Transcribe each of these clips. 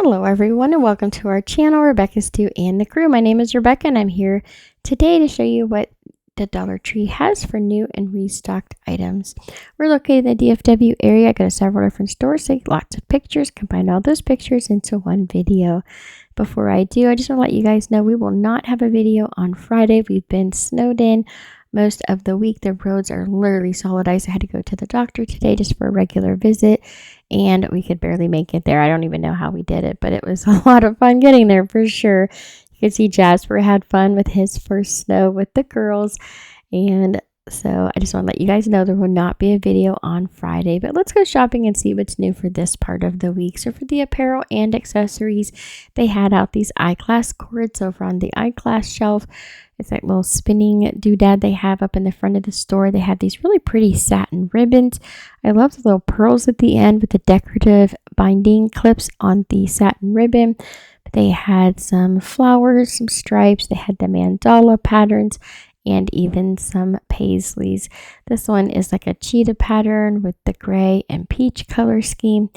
Hello everyone and welcome to our channel, Rebecca Stu and the crew. My name is Rebecca and I'm here today to show you what the Dollar Tree has for new and restocked items. We're located in the DFW area. I go to several different stores, take lots of pictures, combine all those pictures into one video. Before I do, I just want to let you guys know we will not have a video on Friday. We've been snowed in most of the week. The roads are literally solid ice. I had to go to the doctor today just for a regular visit and we could barely make it there. I don't even know how we did it, but it was a lot of fun getting there for sure. You can see Jasper had fun with his first snow with the girls, and so I just want to let you guys know there will not be a video on Friday, but let's go shopping and see what's new for this part of the week. So for the apparel and accessories, they had out these eyeglass cords over on the eyeglass shelf. It's that little spinning doodad they have up in the front of the store. They have these really pretty satin ribbons. I love the little pearls at the end with the decorative binding clips on the satin ribbon. They had some flowers, some stripes. They had the mandala patterns and even some paisleys. This one is like a cheetah pattern with the gray and peach color scheme.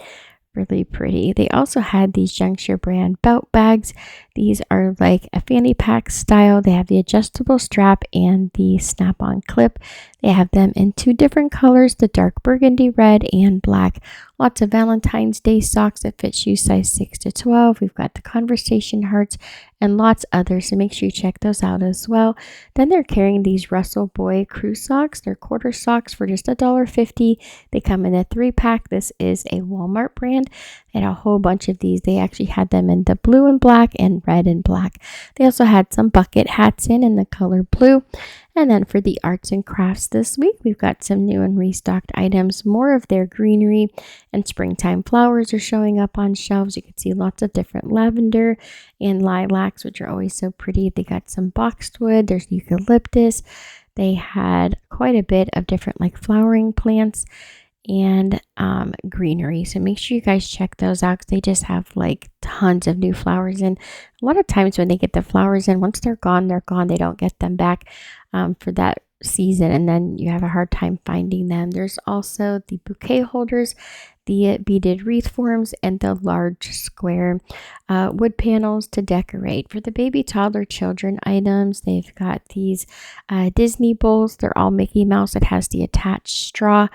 Really pretty. They also had these Juncture brand belt bags. These are like a fanny pack style. They have the adjustable strap and the snap-on clip. They have them in two different colors, the dark burgundy red and black. Lots of Valentine's Day socks that fit shoe size 6 to 12. We've got the conversation hearts and lots others, so make sure you check those out as well. Then they're carrying these Russell Boy crew socks. They're quarter socks for just $1.50. They come in a 3-pack. This is a Walmart brand. They had a whole bunch of these. They actually had them in the blue and black and red and black. They also had some bucket hats in the color blue. And then for the arts and crafts this week, we've got some new and restocked items. More of their greenery and springtime flowers are showing up on shelves. You can see lots of different lavender and lilacs, which are always so pretty. They got some boxwood. There's eucalyptus. They had quite a bit of different like flowering plants and greenery, so make sure you guys check those out because they just have like tons of new flowers in. A lot of times when they get the flowers in, once they're gone, they don't get them back for that season, and then you have a hard time finding them. There's also the bouquet holders, the beaded wreath forms, and the large square wood panels to decorate. For the baby, toddler, children items, they've got these Disney bowls. They're all Mickey Mouse. It has the attached straw.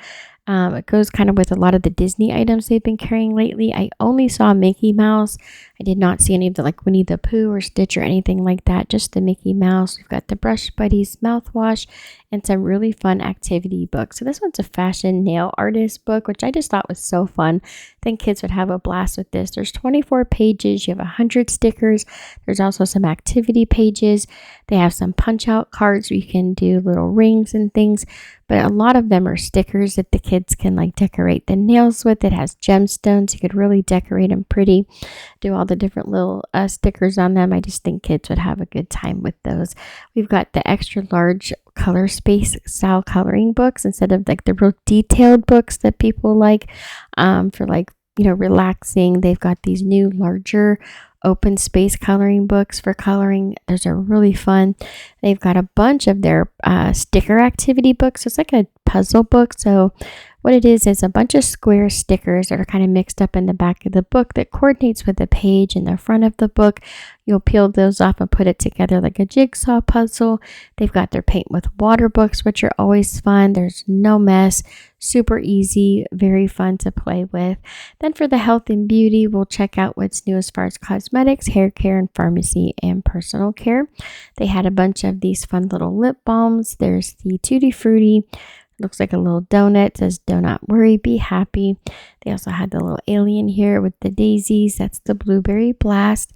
It goes kind of with a lot of the Disney items they've been carrying lately. I only saw Mickey Mouse. I did not see any of the like Winnie the Pooh or Stitch or anything like that, just the Mickey Mouse. We've got the Brush Buddies mouthwash and some really fun activity books. So this one's a fashion nail artist book, which I just thought was so fun. I think kids would have a blast with this. There's 24 pages. You have 100 stickers. There's also some activity pages. They have some punch out cards where you can do little rings and things, but a lot of them are stickers that the kids can like decorate the nails with. It has gemstones. You could really decorate them pretty, do all the different little stickers on them. I just think kids would have a good time with those. We've got the extra large color space style coloring books instead of like the real detailed books that people like for like, you know, relaxing. They've got these new larger open space coloring books for coloring. Those are really fun. They've got a bunch of their sticker activity books. So it's like a puzzle book. So what it is a bunch of square stickers that are kind of mixed up in the back of the book that coordinates with the page in the front of the book. You'll peel those off and put it together like a jigsaw puzzle. They've got their paint with water books, which are always fun. There's no mess, super easy, very fun to play with. Then for the health and beauty, we'll check out what's new as far as cosmetics, hair care, and pharmacy and personal care. They had a bunch of these fun little lip balms. There's the Tutti Frutti. Looks like a little donut. It says, "Do not worry, be happy." They also had the little alien here with the daisies. That's the blueberry blast.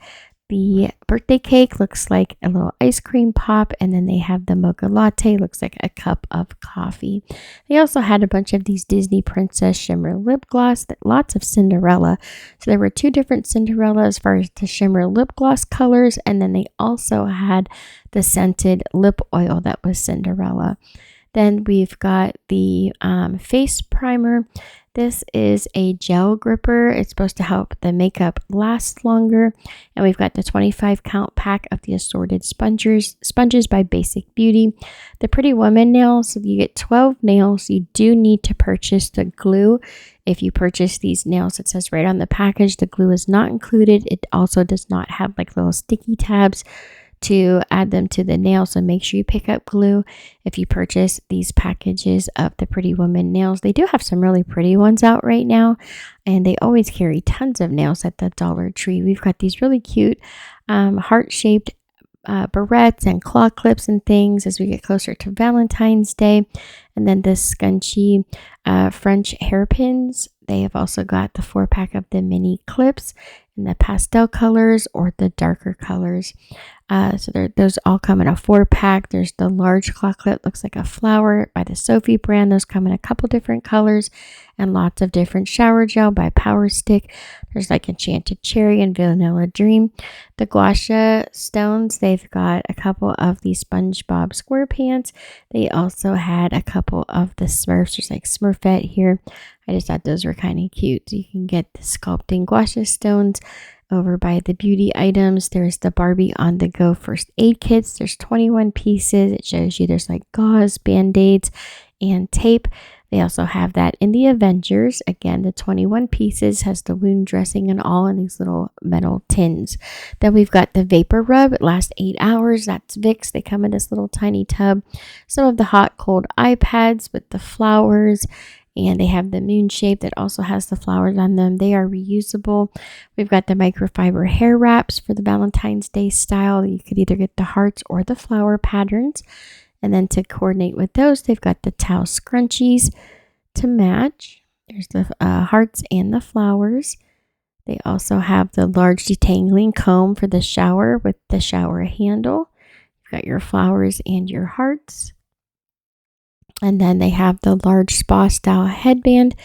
The birthday cake looks like a little ice cream pop, and then they have the mocha latte. Looks like a cup of coffee. They also had a bunch of these Disney Princess shimmer lip gloss, lots of Cinderella. So there were 2 different Cinderella as far as the shimmer lip gloss colors, and then they also had the scented lip oil that was Cinderella. Then we've got the face primer. This is a gel gripper. It's supposed to help the makeup last longer. And we've got the 25 count pack of the assorted sponges by Basic Beauty. The Pretty Woman nails, so you get 12 nails. You do need to purchase the glue. If you purchase these nails, it says right on the package, the glue is not included. It also does not have like little sticky tabs to add them to the nails, so make sure you pick up glue if you purchase these packages of the Pretty Woman nails. They do have some really pretty ones out right now, and they always carry tons of nails at the Dollar Tree. We've got these really cute heart-shaped barrettes and claw clips and things as we get closer to Valentine's Day. And then this scrunchy French hairpins. They have also got the 4-pack of the mini clips in the pastel colors or the darker colors. So those all come in a 4-pack. There's the large claw clip, looks like a flower by the Sophie brand. Those come in a couple different colors, and lots of different shower gel by Power Stick. There's like Enchanted Cherry and Vanilla Dream. The Gua Sha stones, they've got a couple of the SpongeBob SquarePants. They also had a couple of the Smurfs. There's like Smurfette here. I just thought those were kind of cute. So you can get the sculpting Gua Sha stones over by the beauty items. There's the Barbie on the go first aid kits. There's 21 pieces. It shows you there's like gauze, band-aids, and tape. They also have that in the Avengers. Again, the 21 pieces has the wound dressing and all in these little metal tins. Then we've got the Vapor Rub. It lasts 8 hours. That's Vicks. They come in this little tiny tub. Some of the hot cold eye pads with the flowers, and they have the moon shape that also has the flowers on them. They are reusable. We've got the microfiber hair wraps for the Valentine's Day style. You could either get the hearts or the flower patterns. And then to coordinate with those, they've got the towel scrunchies to match. There's the hearts and the flowers. They also have the large detangling comb for the shower with the shower handle. You've got your flowers and your hearts. And then they have the large spa style headband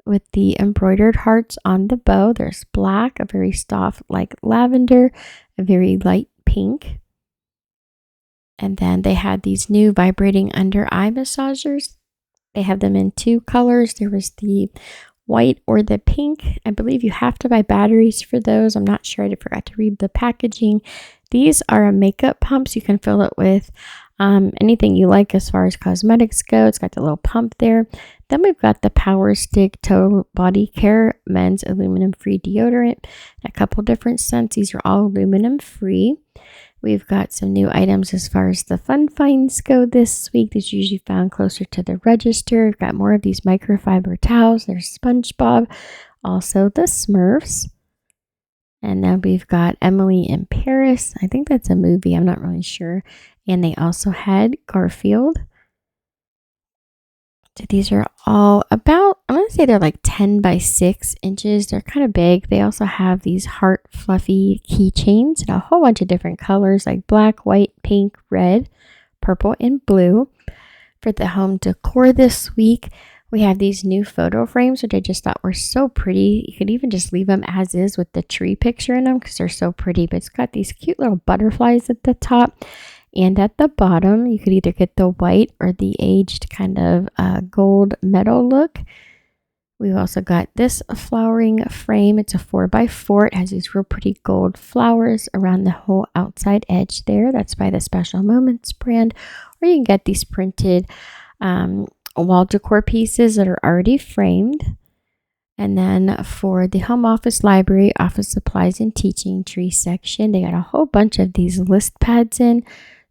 with the embroidered hearts on the bow. There's black, a very soft like lavender, a very light pink. And then they had these new vibrating under eye massagers. They have them in 2 colors. There was the white or the pink. I believe you have to buy batteries for those. I'm not sure. I forgot to read the packaging. These are a makeup pumps. You can fill it with anything you like as far as cosmetics go. It's got the little pump there. Then we've got the Power Stick Total Body Care Men's Aluminum Free Deodorant. A couple different scents. These are all aluminum free. We've got some new items as far as the fun finds go this week. These are usually found closer to the register. We've got more of these microfiber towels. There's SpongeBob, also the Smurfs. And then we've got Emily in Paris. I think that's a movie. I'm not really sure. And they also had Garfield. So these are all about, I'm going to say they're like 10 by 6 inches. They're kind of big. They also have these heart fluffy keychains in a whole bunch of different colors like black, white, pink, red, purple, and blue. For the home decor this week, we have these new photo frames, which I just thought were so pretty. You could even just leave them as is with the tree picture in them because they're so pretty. But it's got these cute little butterflies at the top. And at the bottom, you could either get the white or the aged kind of gold metal look. We've also got this flowering frame. It's a 4x4. It has these real pretty gold flowers around the whole outside edge there. That's by the Special Moments brand. Or you can get these printed wall decor pieces that are already framed. And then for the home office, library, office supplies, and teaching tree section, they got a whole bunch of these list pads in.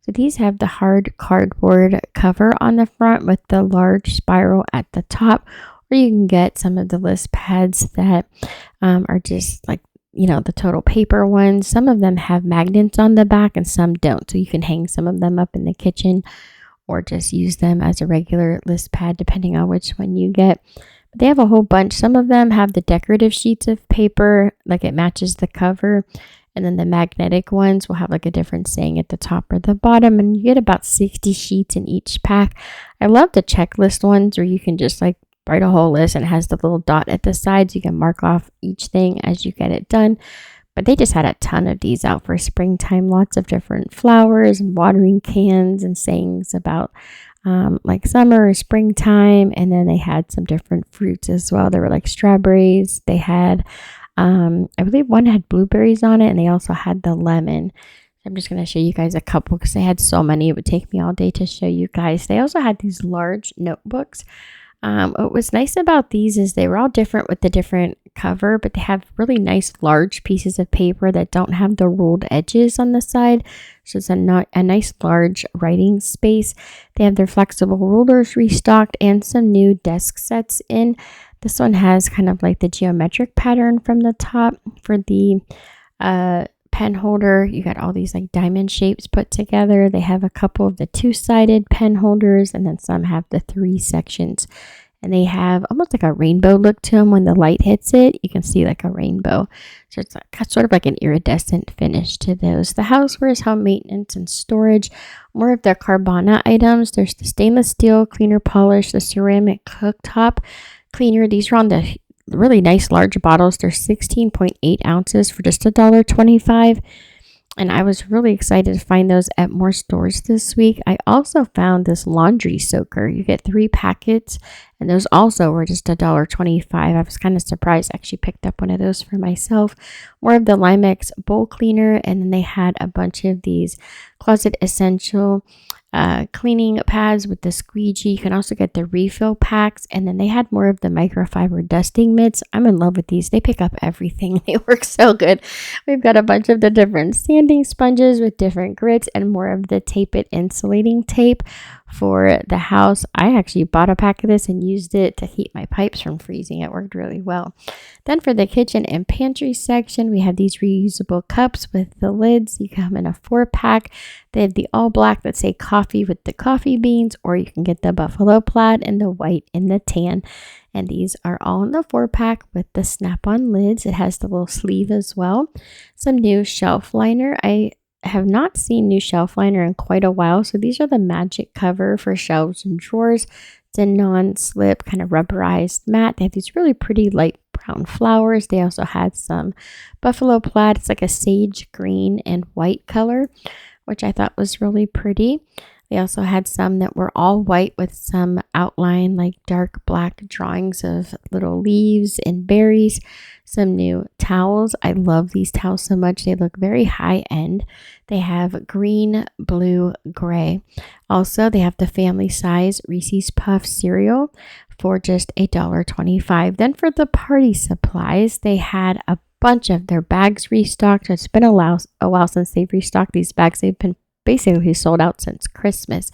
So these have the hard cardboard cover on the front with the large spiral at the top, or you can get some of the list pads that are just like, you know, the total paper ones. Some of them have magnets on the back and some don't. So you can hang some of them up in the kitchen or just use them as a regular list pad depending on which one you get. But they have a whole bunch. Some of them have the decorative sheets of paper, like it matches the cover. And then the magnetic ones will have like a different saying at the top or the bottom. And you get about 60 sheets in each pack. I love the checklist ones where you can just like write a whole list and it has the little dot at the sides. You can mark off each thing as you get it done. But they just had a ton of these out for springtime. Lots of different flowers and watering cans and sayings about like summer or springtime. And then they had some different fruits as well. There were like strawberries. They had, I believe one had blueberries on it, and they also had the lemon. I'm just going to show you guys a couple because they had so many. It would take me all day to show you guys. They also had these large notebooks. What was nice about these is they were all different with the different cover, but they have really nice large pieces of paper that don't have the ruled edges on the side. So it's a nice large writing space. They have their flexible rulers restocked and some new desk sets in. This one has kind of like the geometric pattern from the top for the pen holder. You got all these like diamond shapes put together. They have a couple of the two-sided pen holders, and then some have the 3 sections, and they have almost like a rainbow look to them. When the light hits it, you can see like a rainbow. So it's like, sort of like an iridescent finish to those. The housewares, home maintenance, and storage. More of their Carvana items. There's the stainless steel cleaner polish, the ceramic cooktop cleaner. These are on the really nice large bottles. They're 16.8 ounces for just $1.25. And I was really excited to find those at more stores this week. I also found this laundry soaker. You get 3 packets, and those also were just $1.25. I was kind of surprised. I actually picked up one of those for myself. More of the Limex bowl cleaner, and then they had a bunch of these closet essential cleaning pads with the squeegee. You can also get the refill packs, and then they had more of the microfiber dusting mitts. I'm in love with these. They pick up everything. They work so good. We've got a bunch of the different sanding sponges with different grits and more of the tape it insulating tape for the house. I actually bought a pack of this and used it to keep my pipes from freezing. It worked really well. Then for the kitchen and pantry section, we have these reusable cups with the lids. You come in a 4-pack. They have the all black that say coffee with the coffee beans, or you can get the buffalo plaid and the white and the tan. And these are all in the 4-pack with the snap-on lids. It has the little sleeve as well. Some new shelf liner. I have not seen new shelf liner in quite a while. So these are the magic cover for shelves and drawers. It's a non-slip kind of rubberized mat. They have these really pretty light brown flowers. They also had some buffalo plaid. It's like a sage green and white color, which I thought was really pretty. They also had some that were all white with some outline, like dark black drawings of little leaves and berries. Some new towels. I love these towels so much. They look very high end. They have green, blue, gray. Also, they have the family size Reese's Puff cereal for just $1.25. Then for the party supplies, they had a bunch of their bags restocked. It's been a while since they've restocked these bags. They've been basically sold out since Christmas.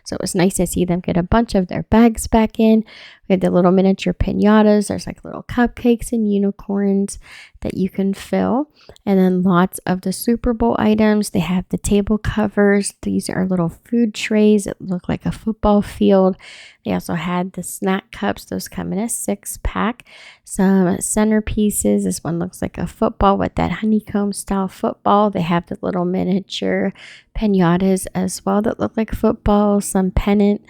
So it was nice to see them get a bunch of their bags back in. We had the little miniature piñatas. There's like little cupcakes and unicorns that you can fill. And then lots of the Super Bowl items. They have the table covers. These are little food trays that look like a football field. They also had the snack cups. Those come in a 6-pack. Some centerpieces. This one looks like a football with that honeycomb style football. They have the little miniature piñatas as well that look like footballs. Some pennant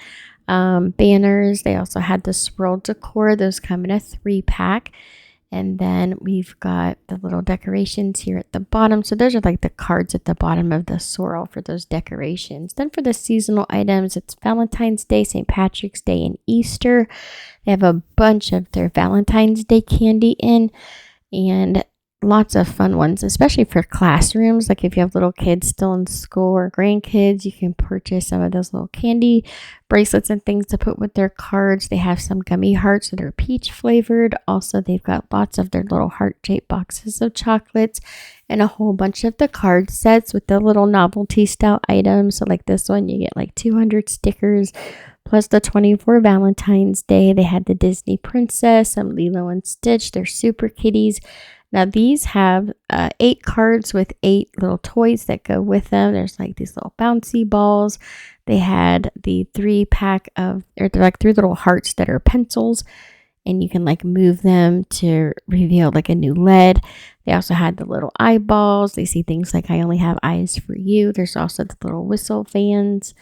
banners. They also had the swirl decor. Those come in a 3-pack. And then we've got the little decorations here at the bottom. So those are like the cards at the bottom of the swirl for those decorations. Then for the seasonal items, it's Valentine's Day, St. Patrick's Day, and Easter. They have a bunch of their Valentine's Day candy in, and lots of fun ones, especially for classrooms. Like if you have little kids still in school or grandkids, you can purchase some of those little candy bracelets and things to put with their cards. They have some gummy hearts that are peach flavored. Also, they've got lots of their little heart-shaped boxes of chocolates and a whole bunch of the card sets with the little novelty style items. So like this one, you get like 200 stickers plus the 24 Valentine's Day. They had the Disney Princess, some Lilo and Stitch. They're super kitties. Now these have 8 cards with 8 little toys that go with them. There's like these little bouncy balls. They had the 3-pack of, or they're like 3 little hearts that are pencils, and you can like move them to reveal like a new lead. They also had the little eyeballs. They see things like I only have eyes for you. There's also the little whistle fans.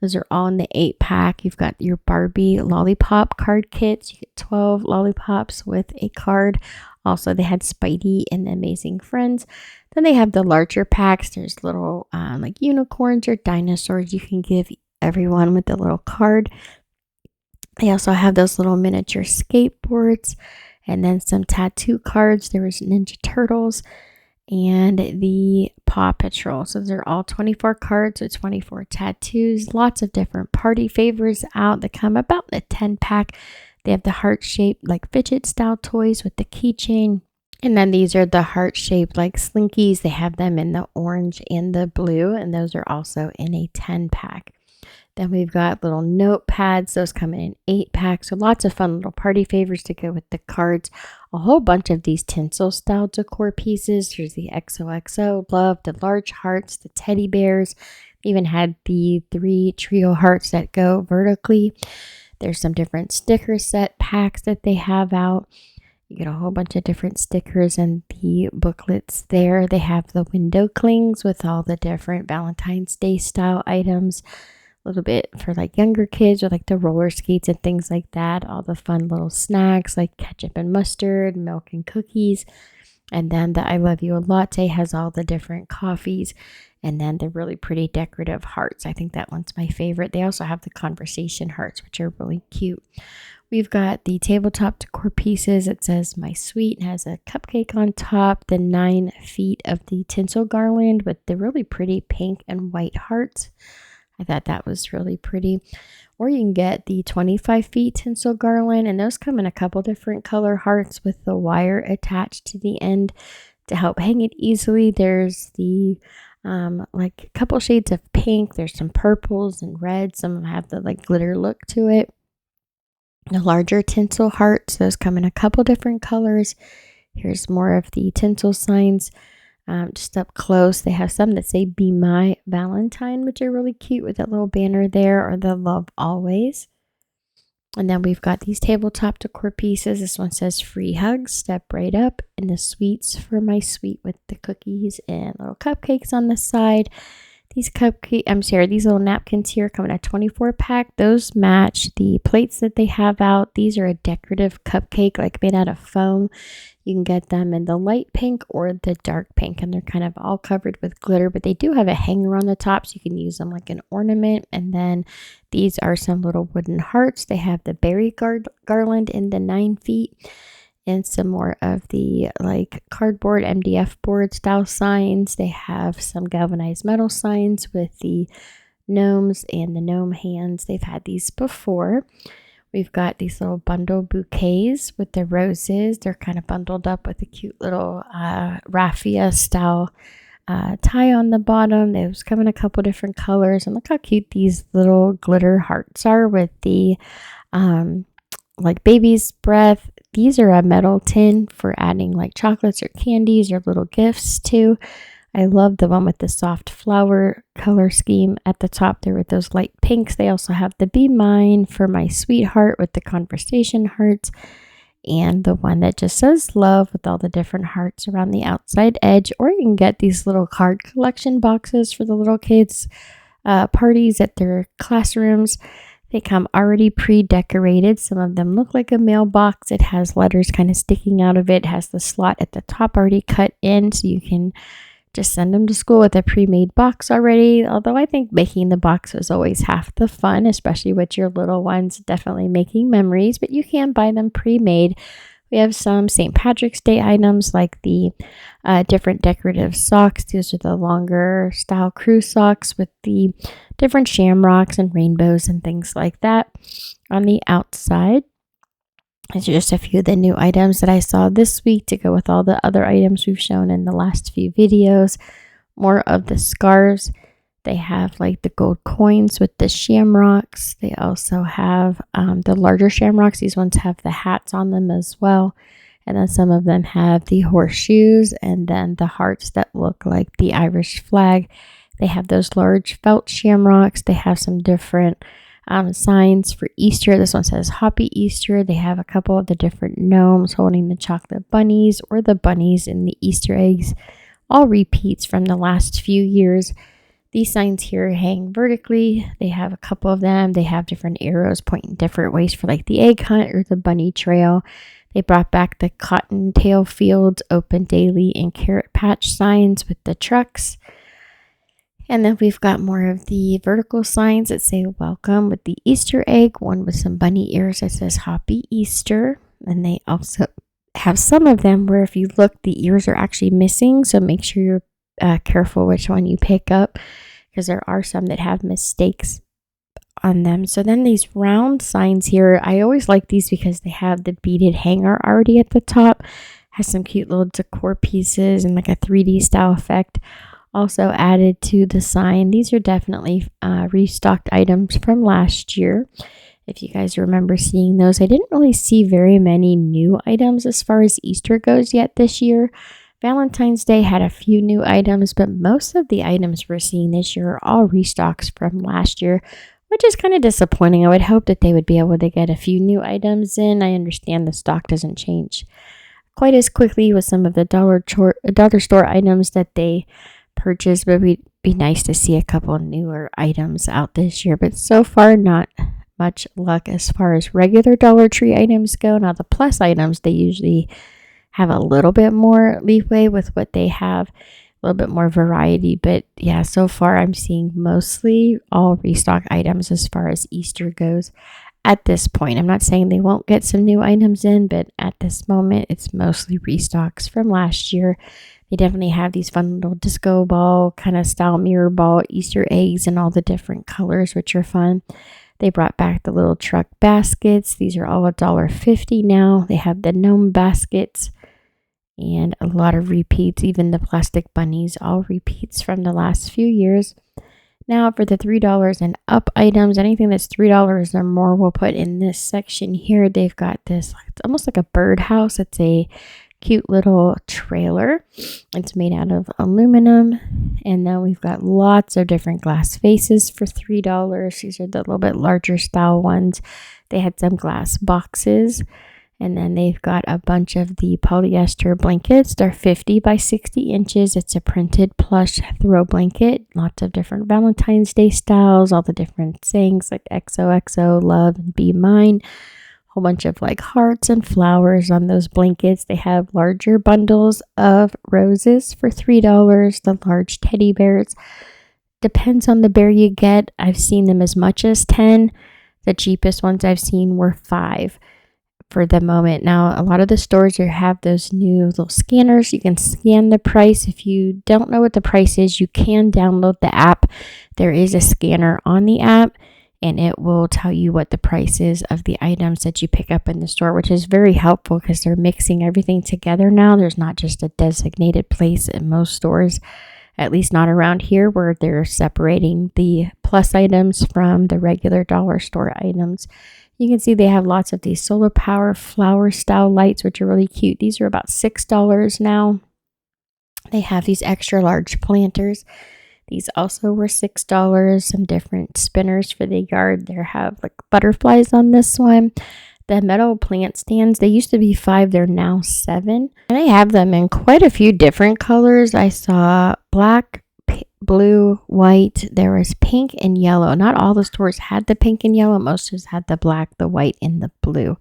Those are all in the 8-pack. You've got your Barbie lollipop card kits. You get 12 lollipops with a card. Also, they had Spidey and the Amazing Friends. Then they have the larger packs. There's little like unicorns or dinosaurs you can give everyone with the little card. They also have those little miniature skateboards and then some tattoo cards. There was Ninja Turtles and the Paw Patrol. So they're all 24 cards with 24 tattoos. Lots of different party favors out that come about in a 10-pack. They have the heart-shaped like fidget style toys with the keychain. And then these are the heart-shaped like slinkies. They have them in the orange and the blue, and those are also in a 10-pack. Then we've got little notepads. Those come in an 8-pack. So lots of fun little party favors to go with the cards. A whole bunch of these tinsel style decor pieces. Here's the XOXO, love, the large hearts, the teddy bears. Even had the 3 trio hearts that go vertically. There's some different sticker set packs that they have out. You get a whole bunch of different stickers and the booklets there. They have the window clings with all the different Valentine's Day style items. A little bit for like younger kids with like the roller skates and things like that. All the fun little snacks like ketchup and mustard, milk and cookies. And then the I Love You latte has all the different coffees. And then the really pretty decorative hearts. I think that one's my favorite. They also have the conversation hearts, which are really cute. We've got the tabletop decor pieces. It says My Sweet and has a cupcake on top. The 9 feet of the tinsel garland with the really pretty pink and white hearts. I thought that was really pretty. Or you can get the 25 feet tinsel garland, and those come in a couple different color hearts with the wire attached to the end to help hang it easily. There's the like a couple shades of pink. There's some purples and reds. Some of them have the like glitter look to it. The larger tinsel hearts, those come in a couple different colors. Here's more of the tinsel signs. Just up close, they have some that say Be My Valentine, which are really cute with that little banner there, or the Love Always. And then we've got these tabletop decor pieces. This one says Free Hugs, Step Right Up, and the sweets for My Sweet with the cookies and little cupcakes on the side. These little napkins here come in a 24-pack. Those match the plates that they have out. These are a decorative cupcake like made out of foam. You can get them in the light pink or the dark pink, and they're kind of all covered with glitter, but they do have a hanger on the top, so you can use them like an ornament. And then these are some little wooden hearts. They have the berry garland in the 9 feet, and some more of the like cardboard MDF board style signs. They have some galvanized metal signs with the gnomes and the gnome hands. They've had these before. We've got these little bundle bouquets with the roses. They're kind of bundled up with a cute little raffia style tie on the bottom. Those come in a couple different colors. And look how cute these little glitter hearts are with the like baby's breath. These are a metal tin for adding like chocolates or candies or little gifts too. I love the one with the soft flower color scheme at the top there with those light pinks. They also have the Be Mine for My Sweetheart with the conversation hearts, and the one that just says love with all the different hearts around the outside edge. Or you can get these little card collection boxes for the little kids' parties at their classrooms. They come already pre-decorated. Some of them look like a mailbox. It has letters kind of sticking out of it. It has the slot at the top already cut in, so you can just send them to school with a pre-made box already. Although I think making the box is always half the fun, especially with your little ones, definitely making memories, but you can buy them pre-made. We have some St. Patrick's Day items like the different decorative socks. These are the longer style crew socks with the different shamrocks and rainbows and things like that. On the outside, these are just a few of the new items that I saw this week to go with all the other items we've shown in the last few videos. More of the scarves. They have like the gold coins with the shamrocks. They also have the larger shamrocks. These ones have the hats on them as well. And then some of them have the horseshoes and then the hearts that look like the Irish flag. They have those large felt shamrocks. They have some different signs for Easter. This one says Happy Easter. They have a couple of the different gnomes holding the chocolate bunnies or the bunnies in the Easter eggs. All repeats from the last few years. These signs here hang vertically. They have a couple of them. They have different arrows pointing different ways for like the egg hunt or the bunny trail. They brought back the cottontail fields, open daily, and carrot patch signs with the trucks. And then we've got more of the vertical signs that say welcome with the Easter egg, one with some bunny ears that says Happy Easter. And they also have some of them where if you look, the ears are actually missing. So make sure you're careful which one you pick up, because there are some that have mistakes on them. So then these round signs here, I always like these because they have the beaded hanger already at the top. Has some cute little decor pieces and like a 3D style effect also added to the sign. These are definitely restocked items from last year. If you guys remember seeing those, I didn't really see very many new items as far as Easter goes yet this year. Valentine's Day had a few new items, but most of the items we're seeing this year are all restocks from last year, which is kind of disappointing. I would hope that they would be able to get a few new items in. I understand the stock doesn't change quite as quickly with some of the dollar store items that they purchase, but it'd be nice to see a couple newer items out this year. But so far, not much luck as far as regular Dollar Tree items go. Now, the plus items, they usually have a little bit more leeway with what they have, a little bit more variety. But yeah, so far I'm seeing mostly all restock items as far as Easter goes at this point. I'm not saying they won't get some new items in, but at this moment, it's mostly restocks from last year. They definitely have these fun little disco ball kind of style mirror ball Easter eggs in all the different colors, which are fun. They brought back the little truck baskets. These are all $1.50 now. They have the gnome baskets and a lot of repeats, even the plastic bunnies, all repeats from the last few years. Now for the $3 and up items, anything that's $3 or more, we'll put in this section here. They've got this, it's almost like a birdhouse. It's a cute little trailer. It's made out of aluminum. And then we've got lots of different glass faces for $3. These are the little bit larger style ones. They had some glass boxes. And then they've got a bunch of the polyester blankets. They're 50 by 60 inches. It's a printed plush throw blanket. Lots of different Valentine's Day styles, all the different sayings like XOXO, love, and be mine. Whole bunch of like hearts and flowers on those blankets. They have larger bundles of roses for $3. The large teddy bears. Depends on the bear you get. I've seen them as much as 10. The cheapest ones I've seen were 5 for the moment. Now, a lot of the stores have those new little scanners. You can scan the price. If you don't know what the price is, you can download the app. There is a scanner on the app, and it will tell you what the price is of the items that you pick up in the store, which is very helpful because they're mixing everything together now. There's not just a designated place in most stores, at least not around here, where they're separating the plus items from the regular dollar store items. You can see they have lots of these solar power flower style lights, which are really cute. These are about $6 now. They have these extra large planters. These also were $6. Some different spinners for the yard. They have like butterflies on this one. The metal plant stands, they used to be 5, they're now 7. And they have them in quite a few different colors. I saw black, blue, white. There was pink and yellow. Not all the stores had the pink and yellow. Most just had the black, the white, and the blue.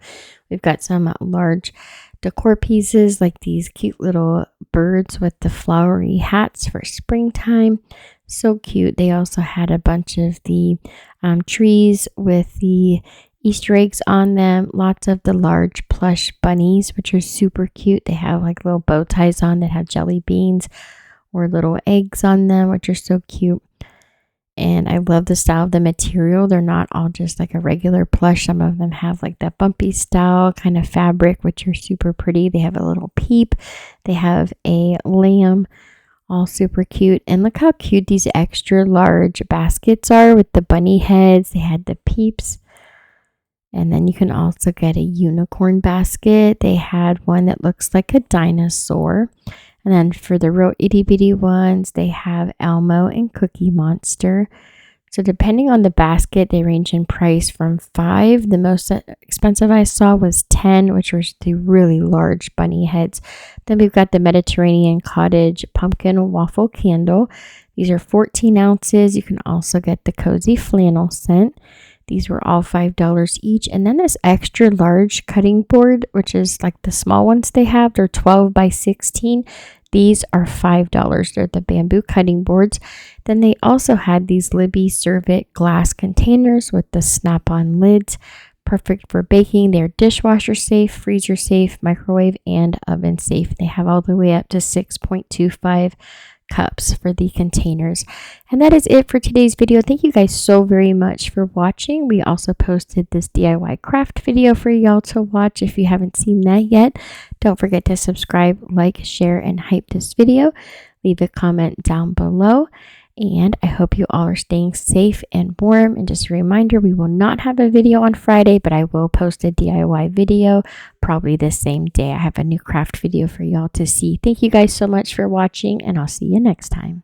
We've got some large decor pieces like these cute little birds with the flowery hats for springtime. So cute. They also had a bunch of the trees with the Easter eggs on them. Lots of the large plush bunnies, which are super cute. They have like little bow ties on that have jelly beans or little eggs on them, which are so cute. And I love the style of the material. They're not all just like a regular plush. Some of them have like that bumpy style kind of fabric, which are super pretty. They have a little peep. They have a lamb, all super cute. And look how cute these extra large baskets are with the bunny heads. They had the peeps. And then you can also get a unicorn basket. They had one that looks like a dinosaur. And then for the real itty bitty ones, they have Elmo and Cookie Monster. So depending on the basket, they range in price from 5. The most expensive I saw was 10, which was the really large bunny heads. Then we've got the Mediterranean Cottage Pumpkin Waffle Candle. These are 14 ounces. You can also get the Cozy Flannel scent. These were all $5 each. And then this extra large cutting board, which is like the small ones they have, they're 12 by 16. These are $5. They're the bamboo cutting boards. Then they also had these Libby Serve It glass containers with the snap-on lids. Perfect for baking. They're dishwasher safe, freezer safe, microwave, and oven safe. They have all the way up to 6.25 cups for the containers. And that is it for today's video. Thank you guys so very much for watching. We also posted this DIY craft video for y'all to watch. If you haven't seen that yet, don't forget to subscribe, like, share, and hype this video. Leave a comment down below. And I hope you all are staying safe and warm. And just a reminder, we will not have a video on Friday, but I will post a DIY video probably the same day. I have a new craft video for y'all to see. Thank you guys so much for watching, and I'll see you next time.